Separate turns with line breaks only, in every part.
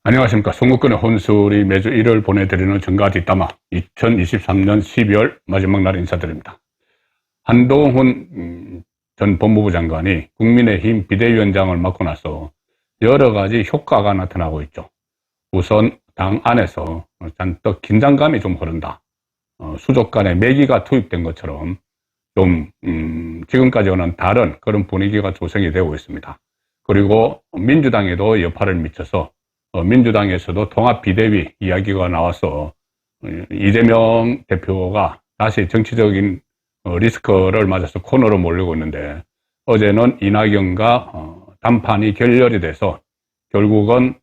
안녕하십니까. 송국근의 혼술이 매주 일요일 보내드리는 정가 뒷담화 2023년 12월 마지막 날 인사드립니다. 한동훈 전 법무부 장관이 국민의힘 비대위원장을 맡고 나서 여러 가지 효과가 나타나고 있죠. 우선 당 안에서 잔뜩 긴장감이 좀 흐른다. 수족 간에 매기가 투입된 것처럼 좀 지금까지와는 다른 그런 분위기가 조성이 되고 있습니다. 그리고 민주당에도 여파를 미쳐서 민주당에서도 통합 비대위 이야기가 나와서 이재명 대표가 다시 정치적인 리스크를 맞아서 코너로 몰리고 있는데, 어제는 이낙연과 단판이 결렬이 돼서 결국은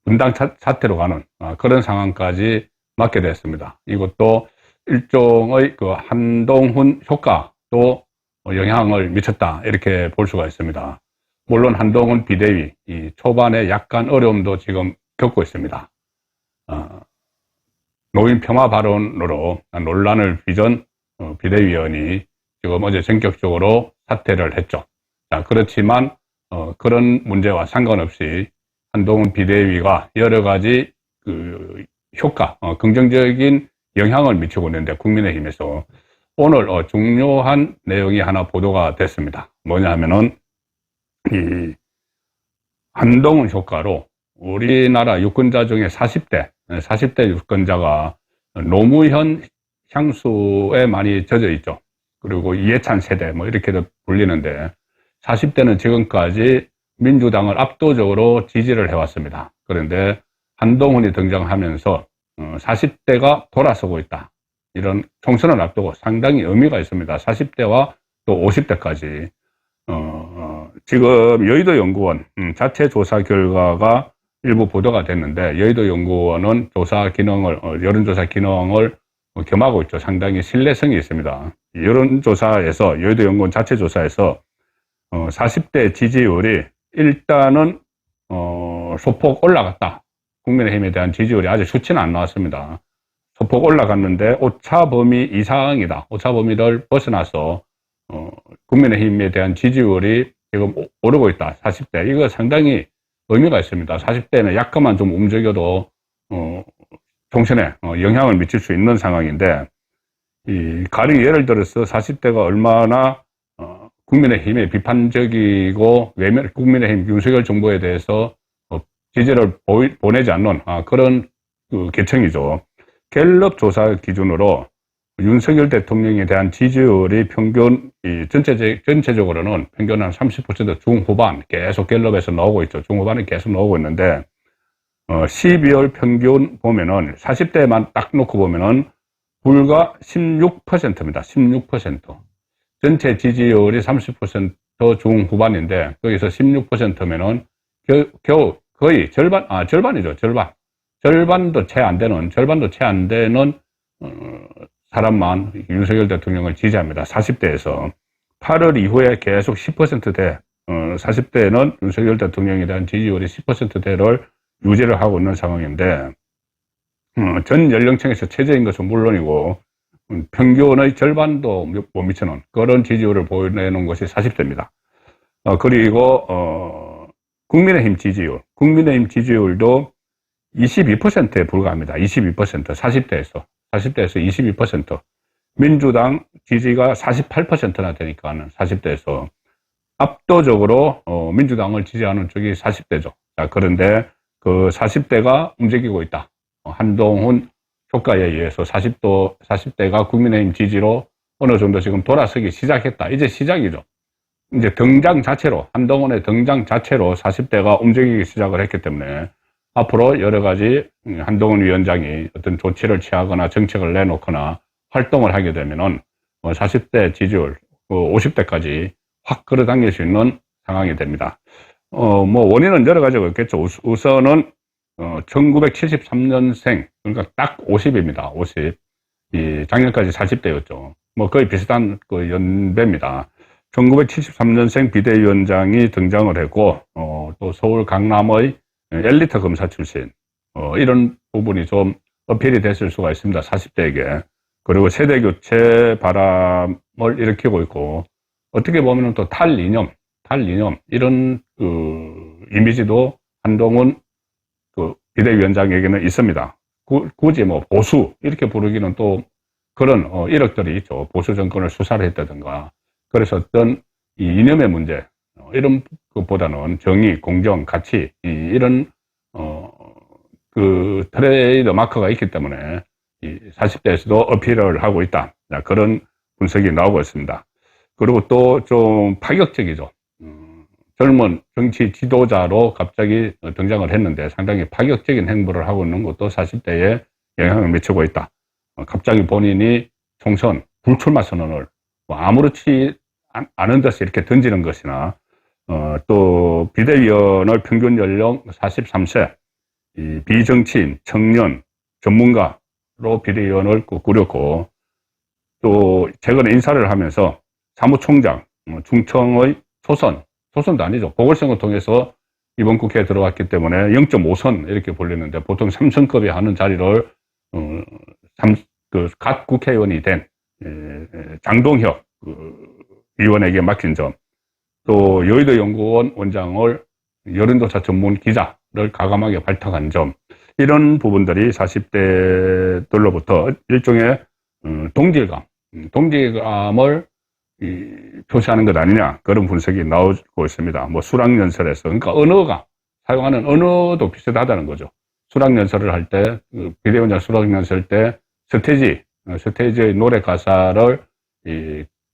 분당 사태로 가는 그런 상황까지 맞게 됐습니다. 이것도 일종의 그 한동훈 효과도 영향을 미쳤다, 이렇게 볼 수가 있습니다. 물론 한동훈 비대위 초반에 약간 어려움도 지금 겪고 있습니다. 노인 폄하 발언으로 논란을 빚은 비대위원이 지금 어제 전격적으로 사퇴를 했죠. 자, 그렇지만 그런 문제와 상관없이 한동훈 비대위가 여러 가지 그 효과, 긍정적인 영향을 미치고 있는데, 국민의힘에서 오늘 중요한 내용이 하나 보도가 됐습니다. 뭐냐 하면은 이 한동훈 효과로 우리나라 유권자 중에 40대 유권자가 노무현 향수에 많이 젖어 있죠. 그리고 이해찬 세대 뭐 이렇게도 불리는데, 40대는 지금까지 민주당을 압도적으로 지지를 해왔습니다. 그런데 한동훈이 등장하면서 40대가 돌아서고 있다, 이런 총선을 앞두고 상당히 의미가 있습니다. 40대와 또 50대까지 지금 여의도 연구원 자체 조사 결과가 일부 보도가 됐는데, 여의도 연구원은 조사 기능을 여론조사 기능을 겸하고 있죠. 상당히 신뢰성이 있습니다. 여론조사에서, 여의도 연구원 자체 조사에서 40대 지지율이 일단은 소폭 올라갔다. 국민의힘에 대한 지지율이 아직 수치는 안 나왔습니다. 소폭 올라갔는데 오차 범위 이상이다. 오차 범위를 벗어나서 국민의힘에 대한 지지율이 지금 오르고 있다. 40대. 이거 상당히 의미가 있습니다. 40대는 약간만 좀 움직여도 총선에 영향을 미칠 수 있는 상황인데, 가령 예를 들어서 40대가 얼마나 국민의힘에 비판적이고 국민의힘 윤석열 정부에 대해서 지지를 보내지 않는 그런 계층이죠. 갤럽 조사 기준으로 윤석열 대통령에 대한 지지율이 평균 전체적으로는 평균 한 30% 중후반 계속 갤럽에서 나오고 있죠. 중후반이 계속 나오고 있는데 12월 평균 보면은 40대만 딱 놓고 보면은 불과 16%입니다. 16%. 전체 지지율이 30% 중후반인데 거기서 16%면은 겨우 거의 절반이죠. 절반도 채 안 되는 사람만 윤석열 대통령을 지지합니다. 40대에서 8월 이후에 계속 10%대 40대는 윤석열 대통령에 대한 지지율이 10%대를 유지를 하고 있는 상황인데, 전 연령층에서 최저인 것은 물론이고 평균의 절반도 못 미치는 그런 지지율을 보여내는 것이 40대입니다. 그리고 국민의힘 지지율도 22%에 불과합니다. 22%. 40대에서 22%. 민주당 지지가 48%나 되니까는 40대에서 압도적으로 민주당을 지지하는 쪽이 40대죠. 자, 그런데 그 40대가 움직이고 있다. 한동훈 효과에 의해서 40대가 국민의힘 지지로 어느 정도 지금 돌아서기 시작했다. 이제 시작이죠. 이제 한동훈의 등장 자체로 40대가 움직이기 시작을 했기 때문에 앞으로 여러 가지 한동훈 위원장이 어떤 조치를 취하거나 정책을 내놓거나 활동을 하게 되면은 40대 지지율 50대까지 확 끌어당길 수 있는 상황이 됩니다. 뭐 원인은 여러 가지가 있겠죠. 우선은 1973년생, 그러니까 딱 50입니다. 50. 작년까지 40대였죠. 뭐 거의 비슷한 그 연배입니다. 1973년생 비대위원장이 등장을 했고, 또 서울 강남의 엘리트 검사 출신, 이런 부분이 좀 어필이 됐을 수가 있습니다. 40대에게. 그리고 세대 교체 바람을 일으키고 있고, 어떻게 보면 또 탈이념, 이런 이미지도 한동훈 그 비대위원장에게는 있습니다. 굳이 뭐 보수 이렇게 부르기는 또 그런 이력들이 있죠. 보수 정권을 수사를 했다든가. 그래서 어떤 이 이념의 문제 이런 것보다는 정의, 공정, 가치 이런 그 트레이드 마크가 있기 때문에 이 40대에서도 어필을 하고 있다. 그런 분석이 나오고 있습니다. 그리고 또 좀 파격적이죠. 젊은 정치 지도자로 갑자기 등장을 했는데 상당히 파격적인 행보를 하고 있는 것도 40대에 영향을 미치고 있다. 갑자기 본인이 총선 불출마 선언을 뭐 아무렇지 않은 듯이 이렇게 던지는 것이나 또 비대위원을 평균 연령 43세 이 비정치인, 청년, 전문가로 비대위원을 꾸렸고 또 최근에 인사를 하면서 사무총장, 충청의 소선도 아니죠. 보궐선거 통해서 이번 국회에 들어왔기 때문에 0.5선 이렇게 불리는데 보통 3선급이 하는 자리를 각 국회의원이 된 장동혁 의원에게 맡긴 점, 또 여의도 연구원 원장을 여론조사 전문 기자를 과감하게 발탁한 점, 이런 부분들이 40대들로부터 일종의 동질감을 표시하는 것 아니냐, 그런 분석이 나오고 있습니다. 뭐 수락연설에서, 그러니까 사용하는 언어도 비슷하다는 거죠. 수락연설을 할 때, 비대위원장 수락연설 때 스테이지의 노래 가사를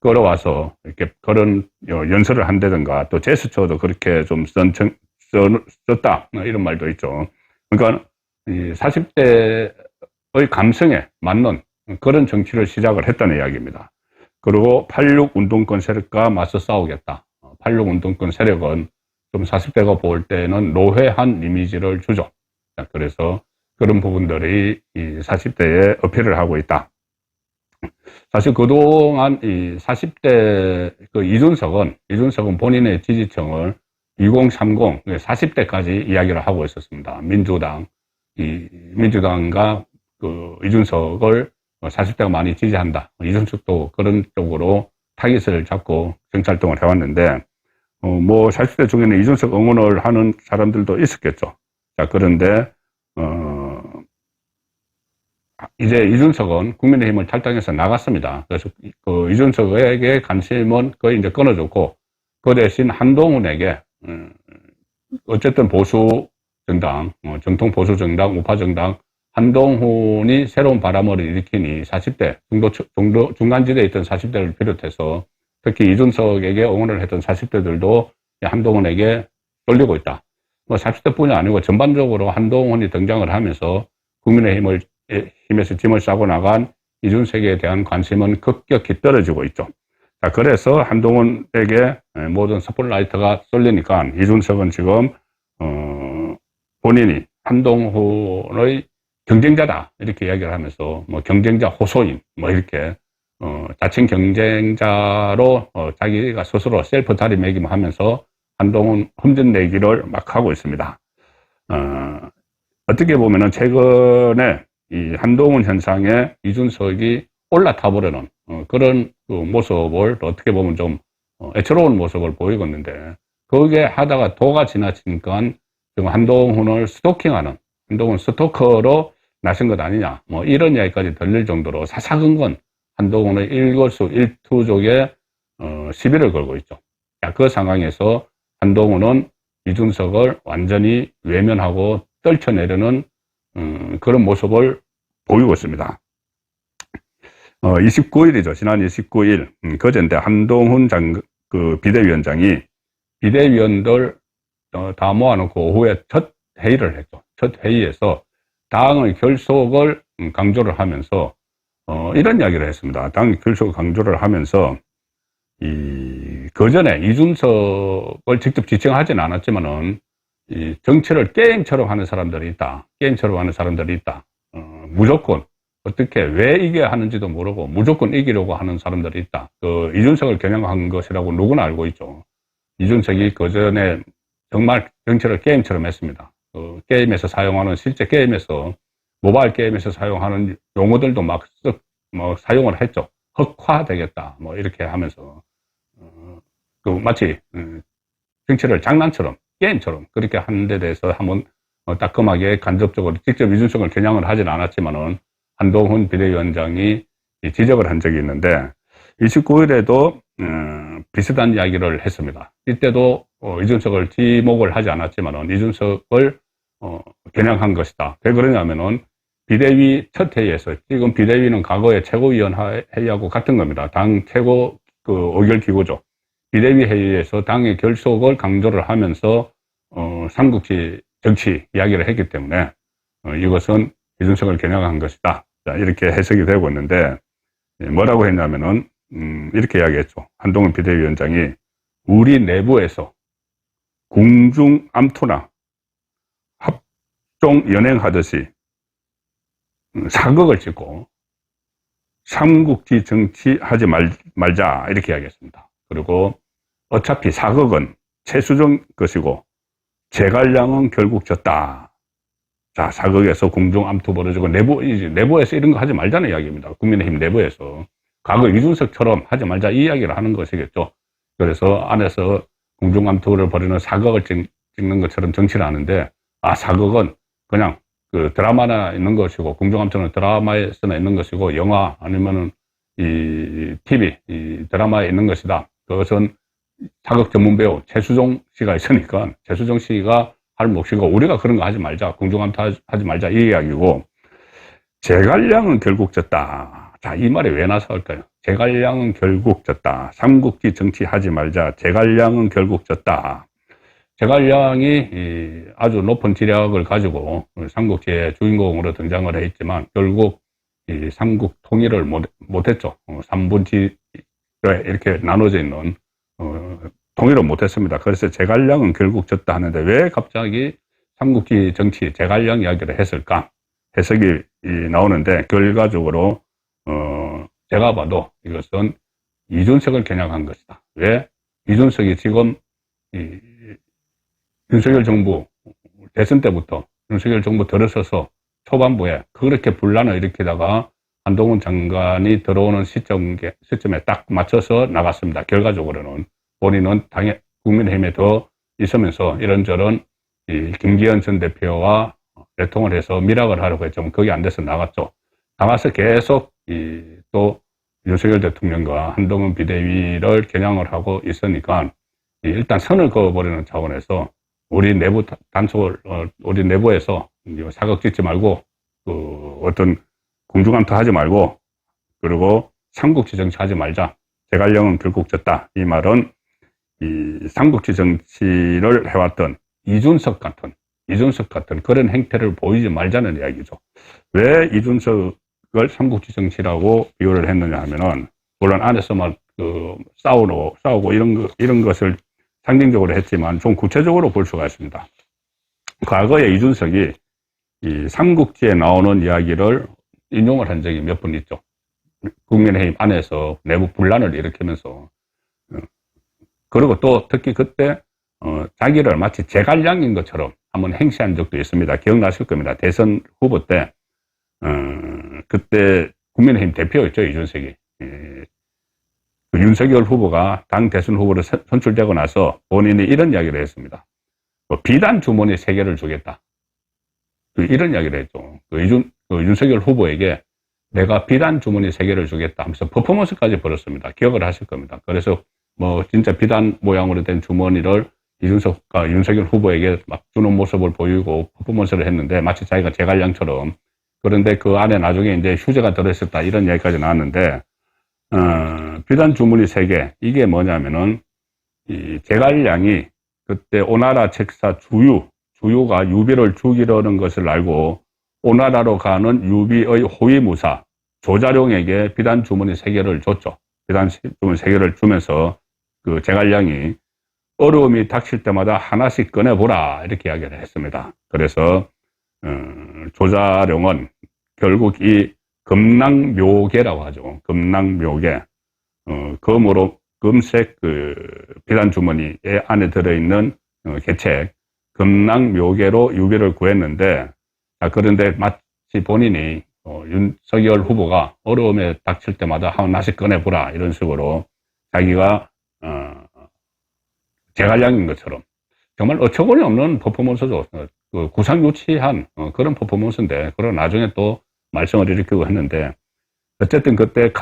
끌어와서 이렇게 그런 연설을 한다든가, 또 제스처도 그렇게 좀 썼다, 이런 말도 있죠. 그러니까 40대의 감성에 맞는 그런 정치를 시작을 했다는 이야기입니다. 그리고 86 운동권 세력과 맞서 싸우겠다. 86 운동권 세력은 좀 40대가 볼 때는 노회한 이미지를 주죠. 그래서 그런 부분들이 이 40대에 어필을 하고 있다. 사실 그동안 이 40대 그 이준석은 본인의 지지층을 2030, 40대까지 이야기를 하고 있었습니다. 민주당과 그 이준석을 40대가 많이 지지한다. 이준석도 그런 쪽으로 타깃을 잡고 정치활동을 해왔는데, 뭐 40대 중에는 이준석 응원을 하는 사람들도 있었겠죠. 자, 그런데 이제 이준석은 국민의힘을 탈당해서 나갔습니다. 그래서 그 이준석에게 관심은 거의 이제 끊어졌고, 그 대신 한동훈에게 어쨌든 보수 정당, 정통 보수 정당, 우파 정당 한동훈이 새로운 바람을 일으키니 40대 정도 중간지대에 있던 40대를 비롯해서 특히 이준석에게 응원을 했던 40대들도 한동훈에게 쏠리고 있다. 뭐 40대뿐이 아니고 전반적으로 한동훈이 등장을 하면서 국민의힘에서 짐을 싸고 나간 이준석에 대한 관심은 급격히 떨어지고 있죠. 자, 그래서 한동훈에게 모든 스포트라이트가 쏠리니까 이준석은 지금 본인이 한동훈의 경쟁자다 이렇게 이야기를 하면서 뭐 경쟁자 호소인 뭐 이렇게 자칭 경쟁자로 자기가 스스로 셀프 자리매김하면서 한동훈 흠집내기를 막 하고 있습니다. 어떻게 보면은 최근에 이 한동훈 현상에 이준석이 올라타버리는 그런 그 모습을 어떻게 보면 좀 애처로운 모습을 보이고 있는데, 거기에 하다가 도가 지나치니까 지금 한동훈을 스토킹하는, 한동훈 스토커로 나선 것 아니냐, 뭐 이런 이야기까지 들릴 정도로 사사건건 한동훈의 일거수일투족에 시비를 걸고 있죠. 자, 그 상황에서 한동훈은 이준석을 완전히 외면하고 떨쳐내려는 그런 모습을 보이고 있습니다. 29일이죠. 지난 29일 그제인데 한동훈 그 비대위원장이 비대위원들 다 모아놓고 오후에 첫 회의를 했죠. 첫 회의에서 당의 결속을 강조를 하면서 이런 이야기를 했습니다. 당의 결속을 강조를 하면서 그전에 이준석을 직접 지칭하지는 않았지만은 이 정치를 게임처럼 하는 사람들이 있다. 게임처럼 하는 사람들이 있다. 무조건 어떻게 왜 이겨야 하는지도 모르고 무조건 이기려고 하는 사람들이 있다. 그 이준석을 겨냥한 것이라고 누구나 알고 있죠. 이준석이 그전에 정말 정치를 게임처럼 했습니다. 그 게임에서 사용하는, 실제 게임에서, 모바일 게임에서 사용하는 용어들도 막 사용을 했죠. 흑화되겠다. 뭐 이렇게 하면서 그 마치 정치를 장난처럼, 게임처럼 그렇게 하는 데 대해서 한번 따끔하게 간접적으로 직접 이준석을 겨냥을 하진 않았지만은 한동훈 비대위원장이 지적을 한 적이 있는데 29일에도 비슷한 이야기를 했습니다. 이때도 이준석을 지목을 하지 않았지만은 이준석을 겨냥한 것이다. 왜 그러냐면은 비대위 첫 회의에서, 지금 비대위는 과거의 최고위원회의하고 같은 겁니다. 당 최고 의결기구죠. 비대위 회의에서 당의 결속을 강조를 하면서 삼국지 정치 이야기를 했기 때문에 이것은 이준석을 겨냥한 것이다. 자, 이렇게 해석이 되고 있는데, 뭐라고 했냐면은 이렇게 이야기했죠. 한동훈 비대위원장이 우리 내부에서 궁중 암투나 합종 연행하듯이 사극을 짓고 삼국지 정치하지 말자, 이렇게 이야기했습니다. 그리고 어차피 사극은 최수종 것이고 제갈량은 결국 졌다. 자, 사극에서 궁중 암투 벌어지고 내부에서 이런 거 하지 말자는 이야기입니다. 국민의힘 내부에서 과거 이준석처럼 하지 말자, 이 이야기를 하는 것이겠죠. 그래서 안에서 궁중 암투를 벌이는 사극을 찍는 것처럼 정치를 하는데, 사극은 그냥 그 드라마나 있는 것이고, 궁중 암투는 드라마에서나 있는 것이고, 영화 아니면은 이 TV, 이 드라마에 있는 것이다. 그것은 사극 전문 배우 최수종 씨가 있으니까 최수종 씨가 할 몫이고, 우리가 그런 거 하지 말자, 궁중 암투 하지 말자, 이 이야기고, 제갈량은 결국 졌다. 자, 이 말이 왜 나서할까요? 제갈량은 결국 졌다. 삼국지 정치하지 말자. 제갈량은 결국 졌다. 제갈량이 아주 높은 지략을 가지고 삼국지의 주인공으로 등장을 했지만 결국 이 삼국 통일을 못했죠. 3분지에 이렇게 나눠져 있는 통일을 못했습니다. 그래서 제갈량은 결국 졌다 하는데, 왜 갑자기 삼국지 정치 제갈량 이야기를 했을까? 해석이 나오는데, 결과적으로 제가 봐도 이것은 이준석을 겨냥한 것이다. 왜? 이준석이 지금 윤석열 정부 대선 때부터 윤석열 정부 들어서서 초반부에 그렇게 분란을 일으키다가 한동훈 장관이 들어오는 시점에 딱 맞춰서 나갔습니다. 결과적으로는 본인은 당에 국민의힘에 더 있으면서 이런저런 김기현 전 대표와 대통을 해서 밀학을 하려고 했지만 그게 안 돼서 나갔죠. 나가서 계속 또 윤석열 대통령과 한동훈 비대위를 겨냥을 하고 있으니까 일단 선을 그어버리는 차원에서 우리 내부 단속을 우리 내부에서 사극 짓지 말고 어떤 궁중암투 하지 말고, 그리고 삼국지 정치하지 말자. 제갈량은 결국 졌다. 이 말은 이 삼국지 정치를 해왔던 이준석 같은 그런 행태를 보이지 말자는 이야기죠. 왜 이준석을 삼국지 정치라고 비유를 했느냐 하면은, 물론 안에서만 싸우고 이런 것을 상징적으로 했지만 좀 구체적으로 볼 수가 있습니다. 과거에 이준석이 이 삼국지에 나오는 이야기를 인용을 한 적이 몇 번 있죠. 국민의힘 안에서 내부 분란을 일으키면서. 그리고 또 특히 그때 자기를 마치 제갈량인 것처럼 한번 행시한 적도 있습니다. 기억나실 겁니다. 대선 후보 때 그때 국민의힘 대표였죠, 이준석이. 윤석열 후보가 당 대선 후보로 선출되고 나서 본인이 이런 이야기를 했습니다. 비단 주머니 3개를 주겠다. 이런 이야기를 했죠. 윤석열 후보에게 내가 비단 주머니 3개를 주겠다 하면서 퍼포먼스까지 벌였습니다. 기억을 하실 겁니다. 그래서 진짜 비단 모양으로 된 주머니를 이준석과 윤석열 후보에게 막 주는 모습을 보이고 퍼포먼스를 했는데, 마치 자기가 제갈량처럼. 그런데 그 안에 나중에 이제 휴재가 들어있었다, 이런 이야기까지 나왔는데, 비단 주머니 3개, 이게 뭐냐면은, 이 제갈량이 그때 오나라 책사 주유가 유비를 죽이려는 것을 알고 오나라로 가는 유비의 호위무사 조자룡에게 비단 주머니 3개를 줬죠. 비단 주머니 3개를 주면서 그 제갈량이 어려움이 닥칠 때마다 하나씩 꺼내보라, 이렇게 이야기를 했습니다. 그래서 조자룡은 결국 이 금낭묘계라고 하죠. 금낭묘계. 금색 비단 주머니에 안에 들어있는 계책, 금낭묘계로 유비를 구했는데, 그런데 마치 본인이 윤석열 후보가 어려움에 닥칠 때마다 하나씩 꺼내보라, 이런 식으로 자기가 제갈량인 것처럼 정말 어처구니 없는 퍼포먼스죠. 구상유치한 그런 퍼포먼스인데, 그리고 나중에 또 말썽을 일으키고 했는데, 어쨌든 그때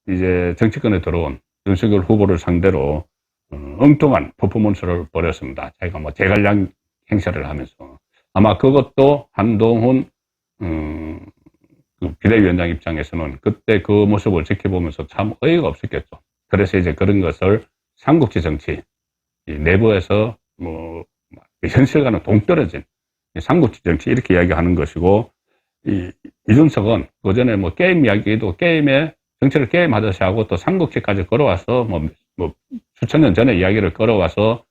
이제 정치권에 들어온 윤석열 후보를 상대로 엉뚱한 퍼포먼스를 벌였습니다. 자기가 뭐 제갈량 행사를 하면서. 아마 그것도 한동훈 그 비대위원장 입장에서는 그때 그 모습을 지켜보면서 참 어이가 없었겠죠. 그래서 이제 그런 것을 삼국지 정치, 내부에서 뭐 현실과는 동떨어진 삼국지 정치 이렇게 이야기하는 것이고, 이준석은 그 전에 뭐 게임 이야기도 정치를 게임 하듯이 하고 또 삼국지까지 끌어와서 뭐 수천 년 전에 이야기를 끌어와서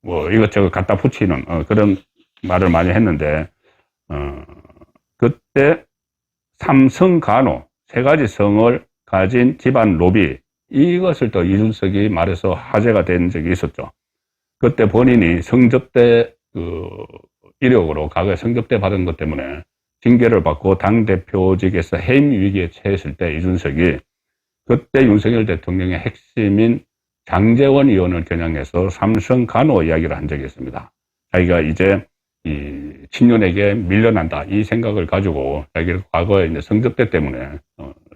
뭐 이것저것 갖다 붙이는 그런 말을 많이 했는데, 그때 삼성간호 세 가지 성을 가진 집안 로비, 이것을 또 이준석이 말해서 화제가 된 적이 있었죠. 그때 본인이 성접대 이력으로 과거에 성접대 받은 것 때문에 징계를 받고 당대표직에서 해임 위기에 처했을 때 이준석이 그때 윤석열 대통령의 핵심인 장제원 의원을 겨냥해서 삼성간호 이야기를 한 적이 있습니다. 자기가 이제 이 친윤에게 밀려난다 이 생각을 가지고 자기가 과거에 이제 성접대 때문에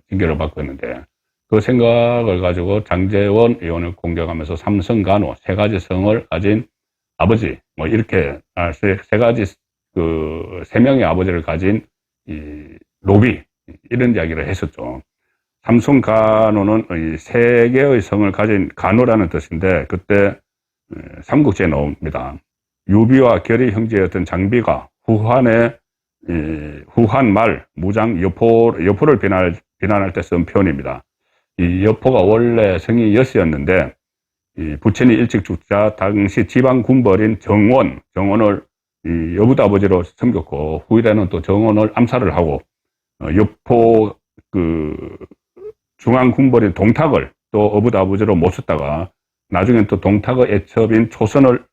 징계를 받고 있는데, 그 생각을 가지고 장제원 의원을 공격하면서 삼성간호 세 가지 성을 가진 아버지 뭐 이렇게 세 가지 세 명의 아버지를 가진 이 로비 이런 이야기를 했었죠. 삼성간호는 세 개의 성을 가진 간호라는 뜻인데, 그때 삼국지에 나옵니다. 유비와 결의 형제였던 장비가 후한 말 무장 여포를 비난할 때 쓴 표현입니다. 이 여포가 원래 성이 여씨였는데 부친이 일찍 죽자 당시 지방 군벌인 정원을 여부도 아버지로 섬겼고, 후일에는 또 정원을 암살을 하고 여포 중앙 군벌인 동탁을 또 어부도 아버지로 모셨다가 나중엔 또 동탁의 애첩인 초선을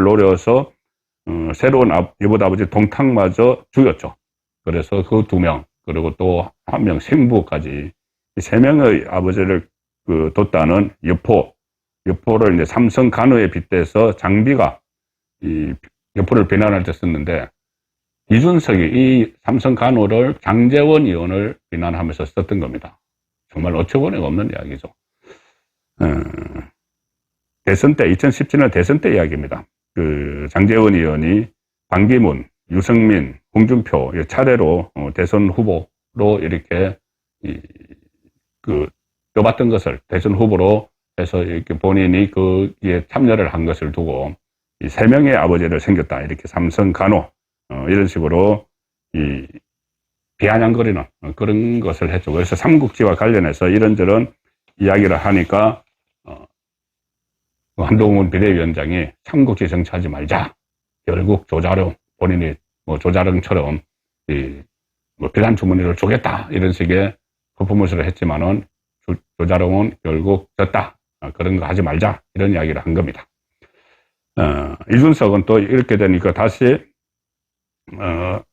노려서 새로운 여부도 아버지 동탁마저 죽였죠. 그래서 그 두 명, 그리고 또 한 명 생부까지 세 명의 아버지를 뒀다는 여포를 이제 삼성간호에 빗대서 장비가 이 여포를 비난할 때 썼는데, 이준석이 이 삼성간호를 장제원 의원을 비난하면서 썼던 겁니다. 정말 어처구니가 없는 이야기죠. 대선 때 2017년 대선 때 이야기입니다. 장제원 의원이 반기문, 유승민, 홍준표 차례로 대선 후보로 이렇게 떠봤던 것을 대선 후보로 해서 이렇게 본인이 거기에 참여를 한 것을 두고 이 세 명의 아버지를 생겼다 이렇게 삼성간호 이런 식으로 비아냥거리는 그런 것을 했죠. 그래서 삼국지와 관련해서 이런저런 이야기를 하니까 한동훈 비대위원장이 삼국지 정치하지 말자. 결국 본인이 뭐 조자룡처럼 비단 주머니를 주겠다 이런 식의 퍼포먼스를 했지만은 조자룡은 결국 졌다. 그런 거 하지 말자 이런 이야기를 한 겁니다. 이준석은 또 이렇게 되니까 다시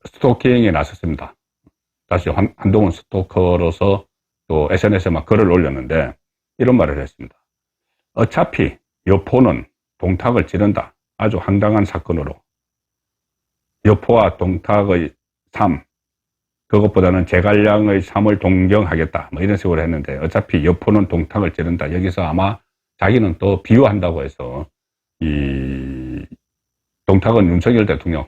스토킹에 나섰습니다. 다시 한동훈 스토커로서 또 SNS에 막 글을 올렸는데 이런 말을 했습니다. 어차피 여포는 동탁을 찌른다. 아주 황당한 사건으로 여포와 동탁의 삶, 그것보다는 제갈량의 삶을 동경하겠다. 뭐 이런 식으로 했는데, 어차피 여포는 동탁을 찌른다. 여기서 아마 자기는 또 비유한다고 해서 이 동탁은 윤석열 대통령,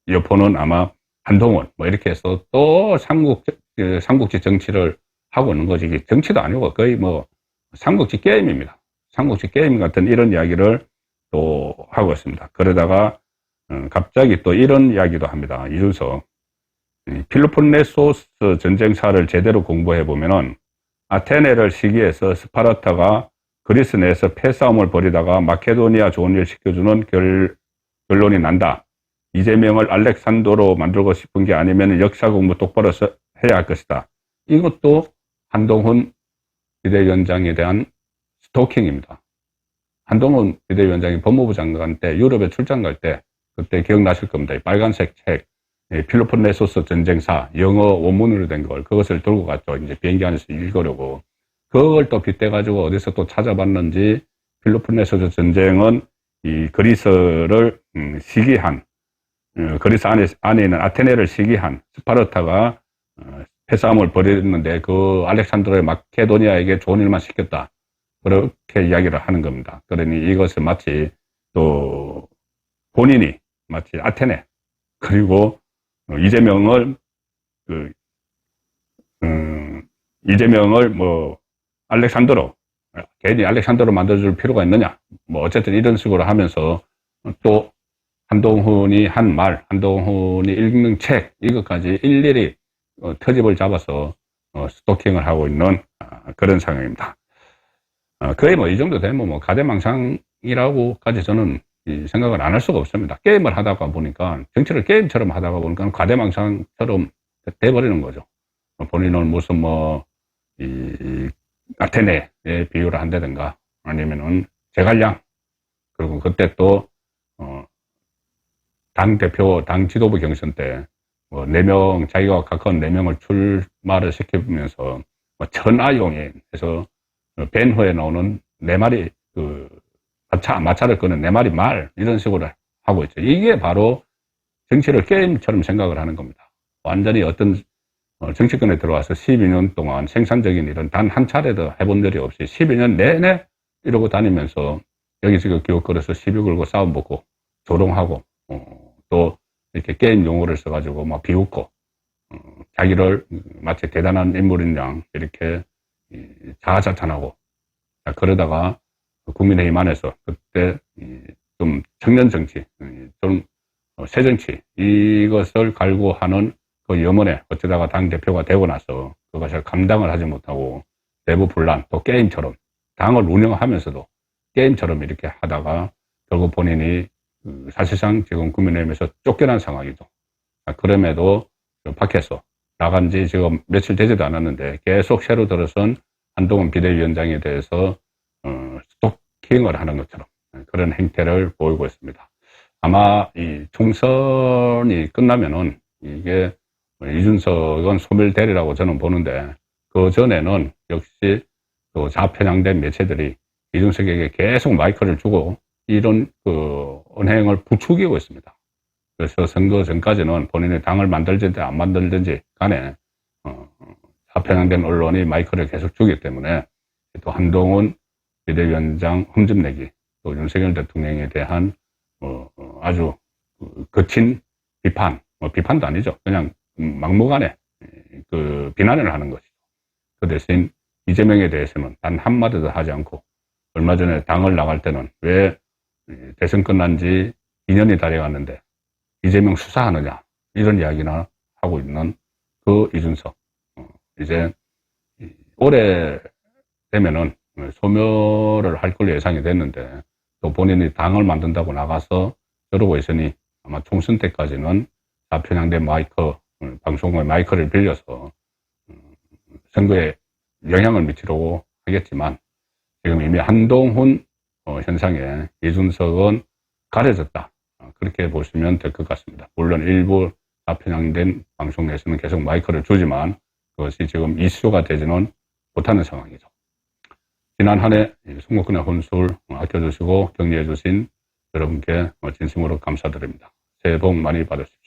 여포는 아마 한동훈 뭐 이렇게 해서 또 삼국지 정치를 하고 있는 거지. 이게 정치도 아니고 거의 뭐 삼국지 게임입니다. 삼국지 게임 같은 이런 이야기를 또 하고 있습니다. 그러다가 갑자기 또 이런 이야기도 합니다. 이준석. 필로폰네소스 전쟁사를 제대로 공부해 보면은 아테네를 시기해서 스파르타가 그리스 내에서 패싸움을 벌이다가 마케도니아 좋은 일 시켜주는 결론이 난다. 이재명을 알렉산더로 만들고 싶은 게 아니면 역사 공부 똑바로 해야 할 것이다. 이것도 한동훈 비대위원장에 대한 스토킹입니다. 한동훈 비대위원장이 법무부 장관 때 유럽에 출장 갈 때 그때 기억나실 겁니다. 빨간색 책 필로폰네소스 전쟁사 영어 원문으로 된 걸 그것을 들고 갔죠. 이제 비행기 안에서 읽으려고. 그걸 또 빗대가지고 어디서 또 찾아봤는지 필로폰네소스 전쟁은 이 그리스를 시기한, 그리스 안에 있는 아테네를 시기한 스파르타가 패싸움을 벌였는데 그 알렉산드로의 마케도니아에게 좋은 일만 시켰다. 그렇게 이야기를 하는 겁니다. 그러니 이것을 마치 또 본인이 마치 아테네 그리고 이재명을 이재명을 뭐 알렉산드로 괜히 알렉산드로 만들어줄 필요가 있느냐 뭐 어쨌든 이런 식으로 하면서 또 한동훈이 한 말, 한동훈이 읽는 책 이것까지 일일이 터집을 잡아서 스토킹을 하고 있는 그런 상황입니다. 거의 뭐 이 정도 되면 뭐 가대망상이라고까지 저는 생각을 안 할 수가 없습니다. 게임을 하다가 보니까 정치를 게임처럼 하다가 보니까 가대망상처럼 돼버리는 거죠. 본인은 무슨 뭐 아테네에 비유를 한다든가 아니면은 제갈량 그리고 그때 또 당 대표 당 지도부 경선 때 뭐 4명 자기가 가까운 4명을 출마를 시키면서 뭐 천하용인 해서 벤허에 나오는 4마리 마차를 끄는 4마리 말 이런 식으로 하고 있죠. 이게 바로 정치를 게임처럼 생각을 하는 겁니다. 완전히 어떤 정치권에 들어와서 12년 동안 생산적인 일은 단 한 차례도 해본 일이 없이 12년 내내 이러고 다니면서 여기저기 기웃거려서 시비 걸고 싸움 붙고 조롱하고 또 이렇게 게임 용어를 써가지고 막 비웃고 자기를 마치 대단한 인물인 양 이렇게 자아자찬하고 그러다가 국민의힘 안에서 그때 좀 청년 정치, 좀 새 정치 이것을 갈구하는 그 염원에 어쩌다가 당대표가 되고 나서 그것을 감당을 하지 못하고 내부 분란 또 게임처럼 당을 운영하면서도 게임처럼 이렇게 하다가 결국 본인이 사실상 지금 국민의힘에서 쫓겨난 상황이죠. 그럼에도 밖에서 나간 지 지금 며칠 되지도 않았는데 계속 새로 들어선 한동훈 비대위원장에 대해서 스토킹을 하는 것처럼 그런 행태를 보이고 있습니다. 아마 이 총선이 끝나면은 이게 이준석은 소멸되리라고 저는 보는데 그 전에는 역시 또 좌편향된 매체들이 이준석에게 계속 마이크를 주고 이런 언행을 부추기고 있습니다. 그래서 선거 전까지는 본인이 당을 만들든지 안 만들든지 간에 좌편향된 언론이 마이크를 계속 주기 때문에 또 한동훈 비대위원장 흠집내기 또 윤석열 대통령에 대한 아주 거친 비판, 비판도 아니죠. 그냥 막무가내 비난을 하는 것이죠. 그 대신 이재명에 대해서는 단 한마디도 하지 않고 얼마 전에 당을 나갈 때는 왜 대선 끝난 지 2년이 다 돼갔는데 이재명 수사하느냐 이런 이야기나 하고 있는 그 이준석 이제 올해 되면은 소멸을 할 걸로 예상이 됐는데 또 본인이 당을 만든다고 나가서 저러고 있으니 아마 총선 때까지는 좌편향된 마이크 방송의 마이크를 빌려서 선거에 영향을 미치려고 하겠지만 지금 이미 한동훈 현상에 이준석은 가려졌다. 그렇게 보시면 될 것 같습니다. 물론 일부 좌편향된 방송에서는 계속 마이크를 주지만 그것이 지금 이슈가 되지는 못하는 상황이죠. 지난 한 해 선거권의 혼술 아껴주시고 격려해주신 여러분께 진심으로 감사드립니다. 새해 복 많이 받으십시오.